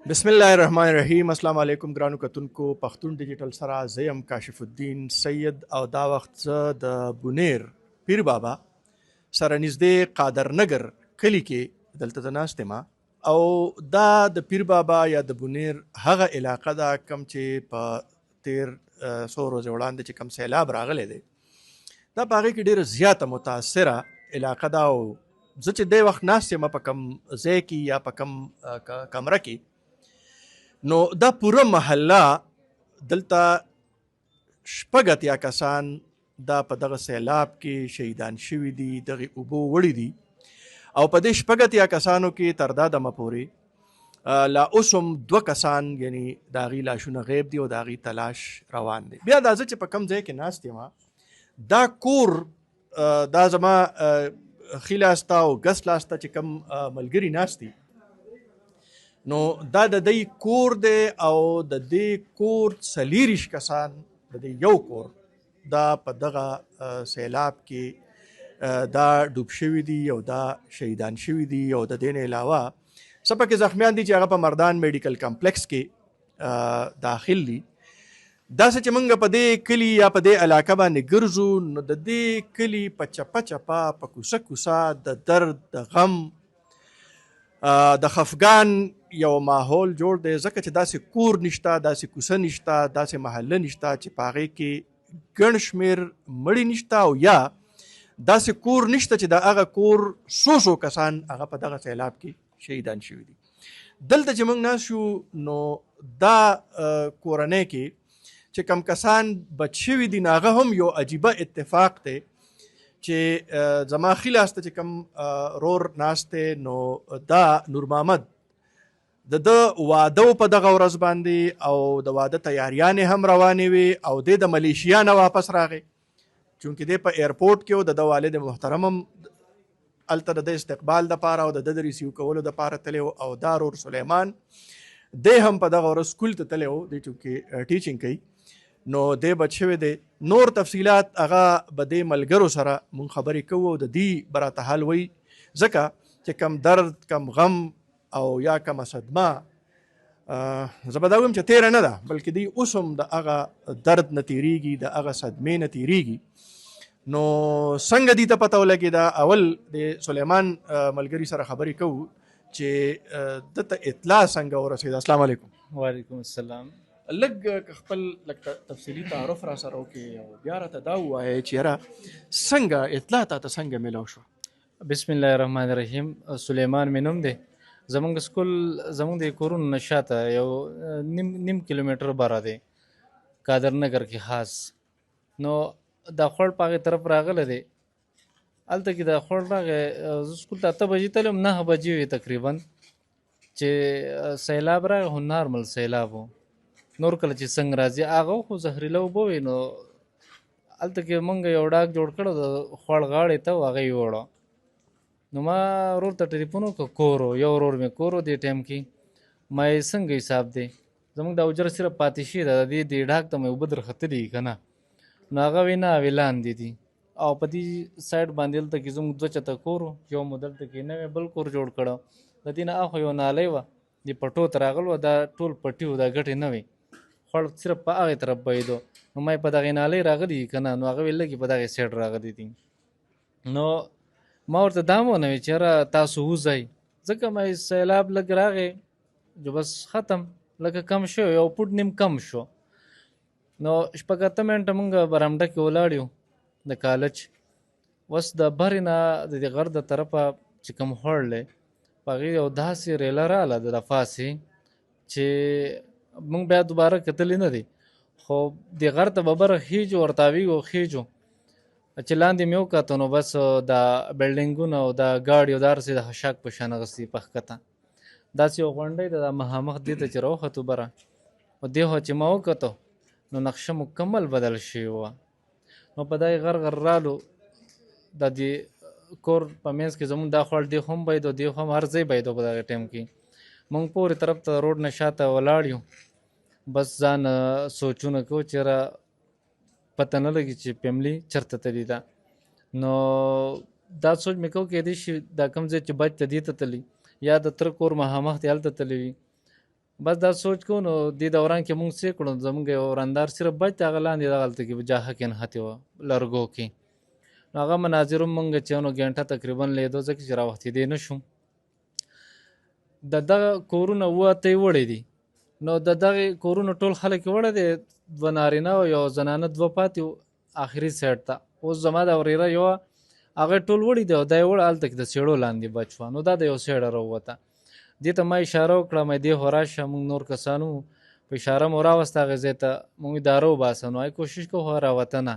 بسم الله الرحمن الرحیم. السلام علیکم ګرانو کتونکو. پښتون ډیجیټل سره زه یم کاشف الدین سید او دا وخت زه د بونیر پیر بابا سره نږدې قادر نگر کلي کې دلته ناست یم او دا د پیر بابا یا د بونیر هغه علاقه ده کوم چې په تیر څو ورځې وړاندې چې کوم سیلاب راغلی دی دا په هغې کې ډېره زیاته متاثره علاقه ده او زه چې دی وخت ناست یم په کوم ځای کې یا په کوم کمره کې نو دا پوره محله دلته شپږ اتیا کسان دا په دغه سیلاب کې شهیدان شوي دي، دغې اوبو وړي دي او په دې شپږ اتیا کسانو کې تر دا دمه پورې لا اوس هم دوه کسان یعنی د هغوی لاشونه غیب دي او د هغوی تلاش روان دی. بیا دا زه چې په کوم ځای کې ناست یم دا کور دا زما ښي لاسته او ګس لاسته چې کوم ملګري ناست دي نو دا د دوی کور دی او د دې کور 40 کسان د دې یو کور دا په دغه سیلاب کې دا ډوب شوي دي او دا شهیدان شوي دي او د دې نه علاوه څه پکې زخمیان دي چې هغه په مردان میډیکل کمپلیکس کې داخل دي. داسې چې موږ په دې کلي یا په دې علاقه باندې ګرځو نو د دې کلي په چپه چپه په کوڅه کوڅه د درد د غم د خفګان یو ماحول جوړ دی ځکه چې داسې کور نشته، داسې کوڅه نشته، داسې محله نشته چې په هغې کې ګڼ شمېر مړي نشته او یا داسې کور نشته چې د هغه کور څو کسان هغه په دغه سیلاب کې شهیدان شوي دي. دلته چې موږ ناست شو نو دا کورنۍ کې چې کم کسان بچ شوي دي نو هغه هم یو عجیبه اتفاق دی چې زما ښي لاسته چې کوم رور ناست دی نو دا نور محمد د واده په دغه ورځ باندې او د واده تیاریانې هم روانې وې او د ملیشیا نه واپس راغی چونکې دی په ایرپورټ کې او د والد محترم هم هلته د استقبال دپاره او د ریسیو کولو دپاره تللی او دا رور سلیمان دی هم په دغه ورځ سکول ته تللی و دی چونکې ټیچینګ کوي نو دی بچ شوی دی. نور تفصیلات هغه به دې ملګرو سره مونږ خبرې کوو او د دې به راته حل وایي ځکه چې کم درد کم غم او یا کم صدمه زه به دا ویم چې تیره نه ده بلکې دوی اوس هم د هغه درد نه تېرېږي د هغه صدمې نه تېرېږي. نو څنګه دې ته پته ولګېده اول د سلیمان ملګري سره خبرې کوو چې دته اطلاع څنګه ورسېده. السلام علیکم. وعلیکم السلام. لږ خپل لږ تفصیلي تعارف را سره وکړې او بیا راته دا ووایې چې یاره څنګه اطلاع تاته څنګه میلاو شوه؟ بسم الله الرحمن الرحیم. سلیمان مې نوم دی. زمونږ سکول زمونږ د کورونو نه شاته یو نیم کیلومیټر بره دی قادر نگر کې خاص. نو دا خوړ په هغې طرف راغلی دی هلته کې دا خوړ راغی زه سکول ته 8 بجې تلم 9 بجې وې تقریبا چې سیلاب راغی خو نارمل سیلاب و نور کله چې څنګه راځي هغه خو زهریله اوبه وې نو هلته کې مونږ یو ډاک جوړ کړو د خوړ غاړې ته و هغه یې وړه. نو ما ورور ته ټلیفون وکړه کور و یو ورور مې کور و دې ټایم کې ما یې څنګه حساب دی زموږ دا حجره صرف پاتې شوې ده د دې ډاک ته مې اوبه درختلي دي که نه نو هغه وې نه هغې لاندې دي او په دې سایډ باندې هلته کې زموږ 2 چته کور و یو مو دلته کې نوی بل کور جوړ کړو د دې نه اخوا یو نالی وه د پټو ته راغلو دا ټول پټي و دا ګټې نه وې خوړ صرف په هغې طرف بهېدو نو ما یې په دغې نالۍ راغلي دي که نه نو هغه ویل لږې په دغې سایډ راغلي دي. نو ما ورته دا هم ونه وی چې یاره تاسو وځئ ځکه ما سیلاب لږ راغی جو بس ختم لکه کم شو یو فوټ نیم کم شو. نو شپږ اته منټه مونږ برامډه کې ولاړ یو د کالج اوس د برې نه د دې غر د طرفه چې کوم خوړ دی په هغې یو داسې ریله راغله د پاسې چې مونږ بیا دوباره کتلی نه دی خو د غر ته ببره خیجو ورتاویږو خیجو چې لاندې مې وکتو نو بس دا بلډینګونه او دا ګاډي او دا هر څه د خشاک په شان اغوستي په ښکته داسې یو غونډۍ ده دا مخامخ دې ته چې راوختو بره او دې خوا چې ما وکتو نو نقشه مکمل بدل شوې وه. نو په دغې غر غر رالو د دې کور په منځ کې زمونږ دا خوړ دې خوا هم بهېدو دې خوا هم هر ځای بهېدو په دغې ټایم کې مونږ پورې طرف ته روډ نه شاته ولاړ یو بس ځان سوچونه کوو چې را پته نه لګي چې فیملی چېرته تللي ده. نو دا سوچ مې کوو کیدای شي دا کوم ځای چې بچ ته دې ته تللي یا د تره کور مخامخ دی هلته تللی وي بس دا سوچ کو نو دې دوران کې مونږ څه کړو زمونږ یو رندار صرف بچ هغه لاندې دغلته کې جاهه کې نهتې وه لرګو کې نو هغه مناظر هم مونږ چې نو ګنټه تقریبا لیدو ځکه چې راوختېدی نه شو د دغه کورونه اوه اتې وړې دي نو د دغې کورونو ټول خلک یې وړی دی دوه نارینه او یو زنانه دوه پاتې وو آخري سایډ ته اوس زما د ورېره یوه هغه ټول وړي دی او دا یې وړه هلته کې د څېړو لاندې بچ وه نو دا د یو سایډه راووته دې ته ما اشاره وکړه مې دې خو راشه مونږ نور کسانو په اشاره مو راوسته هغې ځای ته مونږ اداره وباسه نو کوشش کوو خو راوته نه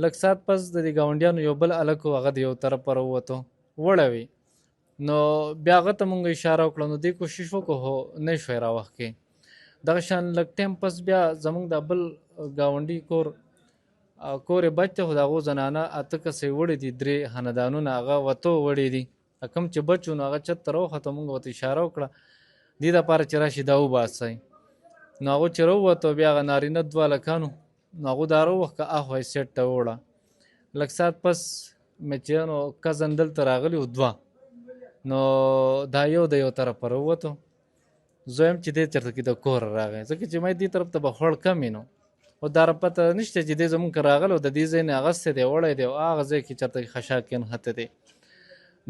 لږ ساعت پس د دې ګاونډیانو یو بل هلک و هغه د یو طرف راووتو وړه وي نو بیا هغه ته مونږ اشاره وکړه نو دې کوشش وکړو خو نه شوی راوخت کې دغه شان لږ ټایم پس بیا زمونږ د بل ګاونډي کور یې بچ ته خو د هغو زنانه اته کسې وړي دي درې خاندانونه هغه وتو وړي دي کم چې بچ و نو هغه چت ته راوخته مونږ ورته اشاره وکړه دې دپاره چې راشي دا وباسئ نو هغو چې راووتو بیا هغه نارینه دوه هلکانو نو هغو دا راووښت که اخوا یې سیټ ته ووړه لږ ساعت پس مې چې نو کزن دلته راغلي و دوه نو دا یو د یو طرفه راووتو زه یم چې دې چېرته کې د کور راغی ځکه چې ما دې طرف ته به خوړ کم نو خو دا پته نشته چې دې زمونږ که راغلی او د دې ځای نه اغستی دی وړی دی او هغه ځای کې چېرته خشاک کې نښتی دی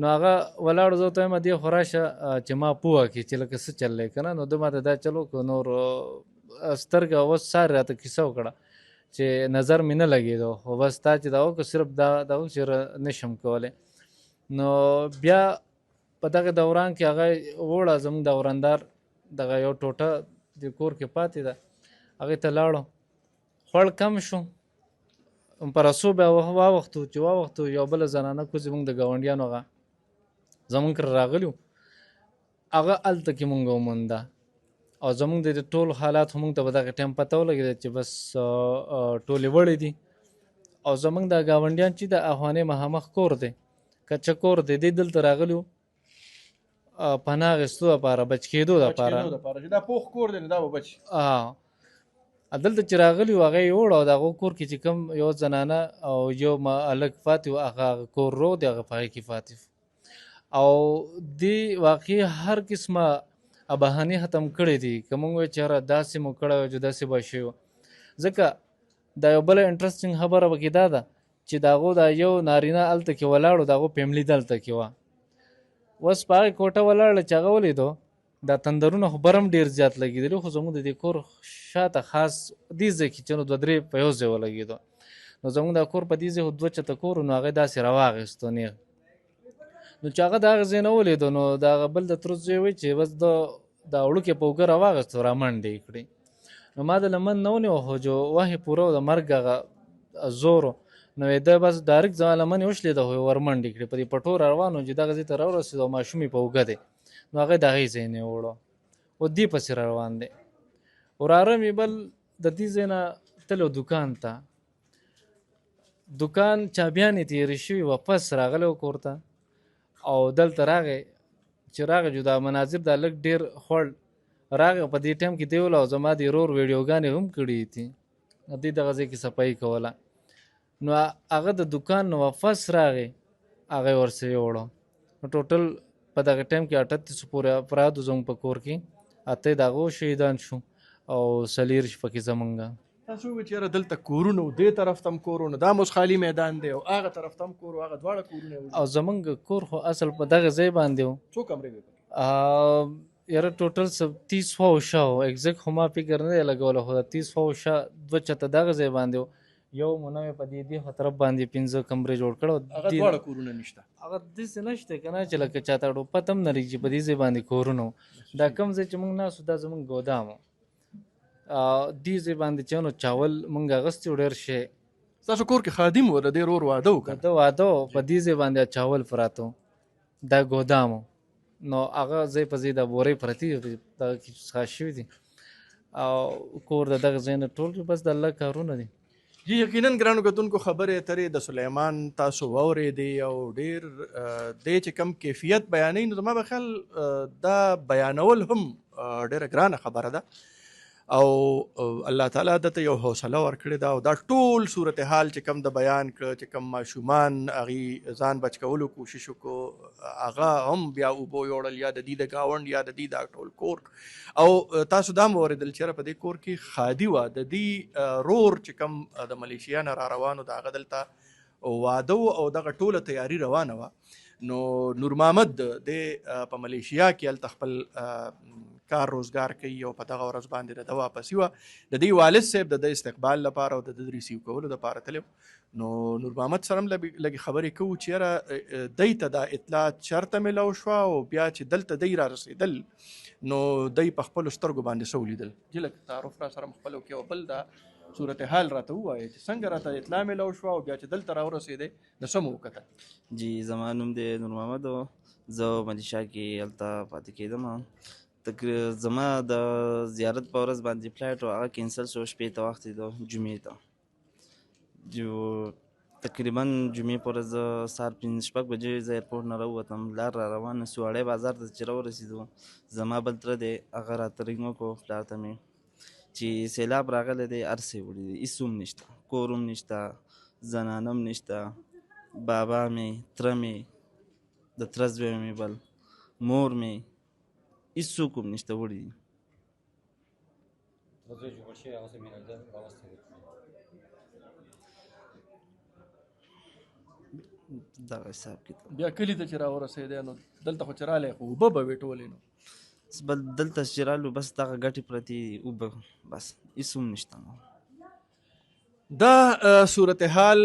نو هغه ولاړو زه ورته وایم دې خو راشه چې ما پوهه کړي چې لکه څه چل دی که نه نو ده ماته دا چل وکړو نور سترګه اوس ساري راته کیسه وکړه چې نظر مې نه لګېدو خو بس تا چې دا وکړو صرف دا چې نشم کولی نو بیا په دغه دوران کې هغه وړه زموږ د ورندار دغه یو ټوټه د کور کې پاتې ده هغې ته لاړو خوړ کم شو په رسو بیا واوښتو چې واوښتو یو بله زنانه کوزې مونږ د ګاونډیانو هغه زمونږ کره راغلي وو هغه هلته کې مونږ ومونده او زمونږ د ټول حالات مونږ ته په دغه ټایم پته ولګېده چې بس ټولې وړې دي او زمونږ د ګاونډیان چې د اخوانې مخامخ کور دی کچه کور دی دی دلته راغلي وو پناه اخیستو دپاره بچ کېدو دپاره چې دا پوخ کور دی نو دا به بچ دلته چې راغلي وو هغه یې وړه او د هغو کور کې چې کوم یو زنانه او یو هلک پاتې و هغه کور رو دی هغه په هغې کې پاتې او دې واقعي هر قسمه بهانې ختم کړی دي که مونږ وایو چې هره داسې مو کړی وی چې داسې به شوي وو ځکه دا یو بله انټرسټینګ خبره پکې دا ده چې د هغو دا یو نارینه هلته کې ولاړ و د هغو فیملي دلته کې وه اوس په هغې کوټه ولاړله چې هغه ولیدو دا تندرونه خو برم ډېر زیات لګېدلي خو زموږ د دې کور شاته خاص دې ځای کې چې نو دوه درې په یو ځای ولګېدو نو زموږ دا کور په دې ځای خو دوه چته کور نو هغې داسې راواخېستو نیغ نو چې هغه د هغه ځای نه ولیدو نو د هغه بل د تروس زوی وایي چې بس دا وړوکې په اوږه راواخېستو رامنډې یې کړې نو ما د لمن نه ونیوه خو جو وحې پوره و د مرګ هغه زور نو ده بس ډایرکټ زما لمن یې وشلېده خو یې ورمنډې کړې په دې پټو را روان و چې دغه ځای ته راورسېدو او ماشوم یې په اوږه دی نو هغه د هغې ځای نه یې وړو او دې پسې را روان دی وراره مې بل د دې ځای نه تلو دوکان ته دوکان چابیانې تېرې شوي واپس راغلی و کور ته او دلته راغی چې راغی جو دا مناظر دا لږ ډېر خوړ راغی په دې ټایم کې دی وله او زما د ورور ویډیوګانې هم کړي دي دې دغه ځای کې صفایي کوله نو هغه د دوکان نه واپس راغی هغه یې ورسې یوړو نو ټوټل په دغه ټایم کې 38 پورې افرادو زموږ په کور کې اته د هغو شهیدان شو او څلېرویشت پکې زمونږ تاسو وویل چې یاره دلته کورونه و دې طرف ته هم کور و نو دا اوس خالي میدان دی او هغه طرف ته هم کور و هغه دواړه کورونه او زمونږ کور خو اصل په دغه ځای باندې و څو کمرې وې یاره ټوټل 30 فاو شا و اګزیکټ خو ما فکر نه دی لګولی خو د 30 فاو شا دوه چته دغه ځای باندې و یو مونوې په دې خوا طرف باندې 15 کمرې جوړ کړو هغه دواړه کورونه نشته هغه داسې نشته که نه چې لکه چاته ډو پته هم نه لګي چې په دې ځای باندې کورونه و دا کوم ځای چې مونږ ناست دا زمونږ ګودام و دې ځای باندې چې نو چاول مونږ اغوستي و ډېر شی ستاسو کور کې خادم و د دې ورور واده و که ده واده و په دې ځای باندې چاول پراته و دا ګودام و نو هغه ځای په ځای دا بورې پرتې دغه کې څښا شوي دي او کور د دغه ځای نه ټول بس د الله کارونه دي جی یقینا ګرانو کتونکو خبرې اترې د سلیمان تاسو واورېدې او ډېر دی چې کم کیفیت بیانوي نو زما په خیال دا بیانول هم ډېره ګرانه خبره ده او الله تعالی دته یو حوصله ورکړې ده او دا ټول صورتحال چې کم د بیان کړه چې کم ماشومان هغې ځان بچ کولو کوشش وکړو هغه هم بیا اوبو یوړل یا د دې د ګاونډ یا د دې دا ټول کور او تاسو دا هم واورېدل چې یاره په دې کور کې ښادي وه د دې رور چې کم د ملیشیا نه را روان و د هغه دلته واده و او دغه ټوله تیاري روانه وه نو نور محمد د په ملیشیا کې هلته خپل کار روزګار کوي او په دغه ورځ باندې د واپسي وه د دې والد صاحب د استقبال لپاره او د ریسیو کولو دپاره تللی نو نور محمد سره هم لږې خبرې کوو چې یاره دی ته دا اطلاع چېرته میلو شوه او بیا چې دلته دی را رسېدل نو دی په خپلو سترګو باندې څه ولیدل جي لږ تعارف را سره خپل وکړي او بل دا صورتحال راته ووایه چې څنګه راته اطلاع میلو شوه او بیا چې دلته راورسېدی د څه مو وکتل جی زما نوم دی نور محمد و زه ملیشیا کې هلته پاتې کېدم زما د زیارت په ورځ باندې فلایټ و هغه کینسل شو شپې ته وختېدو جمعې ته جو تقریبا جمعې په ورځ زه سهار 5-6 بجې زه ایرپورټ نه راووتم لار را روان سو وړی بازار ته چې راورسېدو زما بل تره دی هغه راته رینګ وکړو پلار ته مې چې سیلاب راغلی دی هر څه یې وړي دي هېڅ هم نشته کور هم نشته زنانه هم نشته بابا مې تره مې د تره زوی مې بل مور مې هېڅ څوک هم نشته وړي دي دغه حساب کتاب بیا کلي ته چې راورسېدی نو دلته خو چې رالی خو اوبه به وې ټولې نو بل دلته چې رالو بس دغه ګټې پرتې دي اوبه بس هېڅ هم نشته نو دا صورتحال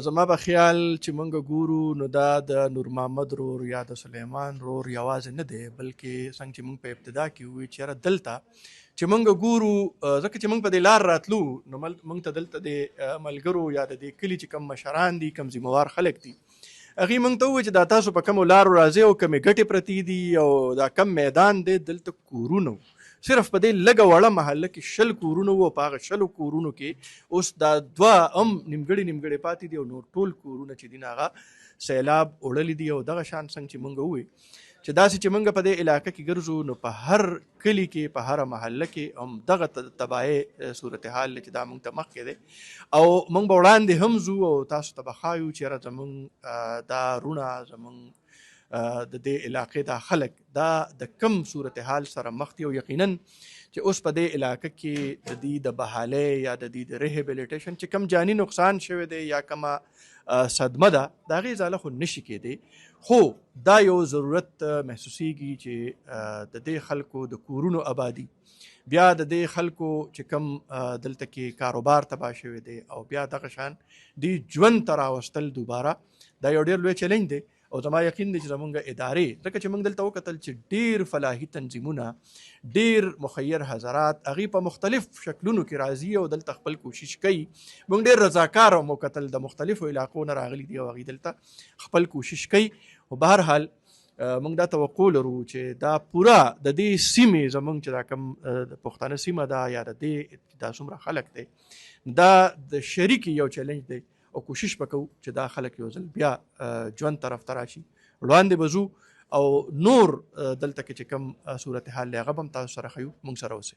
زما په خیال چې موږ ګورو نو دا د نور محمد رور یا د سلیمان رور یوازې نه دی بلکې څنګه چې موږ په ابتدا کې ووایو چې یاره دلته چې موږ ګورو ځکه چې موږ په دې لار راتلو نو موږ ته دلته د ملګرو یا د دې کلي چې کم مشران دي کم ذمهوار خلک دي هغې موږ ته ووایي چې دا تاسو په کومو لارو راځئ او کمې ګټې پرتې دي او دا کم میدان دی دلته کورونه صرف په دې لږه وړه محله کې 20 کورونه وو په هغه 20 کورونو کې اوس دا 2 هم نیمګړي پاتې دي او نور ټول کورونه چې دي هغه سیلاب وړلی دي او دغه شان څنګه چې موږ ووایو چې داسې چې موږ په دې علاقه کې ګرځو نو په هر کلي کې په هر محله کې هم دغه تباهۍ صورتحال چې دا موږ ته مخکې دی او موږ به وړاندې هم ځو او تاسو ته به ښایو چې یاره زموږ دا رونه زموږ د دې علاقې دا خلک دا د کم صورتحال سره مخ دي او یقینا چې اوس په دې علاقه کې د دې د بحالۍ یا د دې د ریهیبلیټیشن چې کم جاني نقصان شوی دی یا کومه صدمه ده د هغې ازاله خو نشي کېدی خو دا یو ضرورت محسوسیږي چې د دې خلکو د کورونو آبادي بیا د دې خلکو چې کم دلته کې کاروبار تباه شوی دی او بیا دغه شان دې ژوند ته راوستل دوباره دا یو ډېر لوی چیلنج دی او زما یقین دی چې زمونږ ادارې ځکه چې موږ دلته وکتل چې ډېر فلاحي تنظیمونه ډېر مخیر حضرات هغې په مختلف شکلونو کې راځي او دلته خپل کوشش کوي موږ ډېر رضاکار هم وکتل د مختلفو علاقو نه راغلي دي او هغې دلته خپل کوشش کوي خو به هر حال موږ دا توقع لرو چې دا پوره د دې سیمې زموږ چې دا کوم د پښتانه سیمه ده یا د دې دا څومره خلک دی دا د شریک یو چیلنج دی او کوشش وکړو چې دا خلک یو ځل بیا ژوند طرف ته راشي وړاندې به ځو او نور دلته کې چې کوم صورتحال دی هغه به هم تاسو سره ښیو موږ سره اوسئ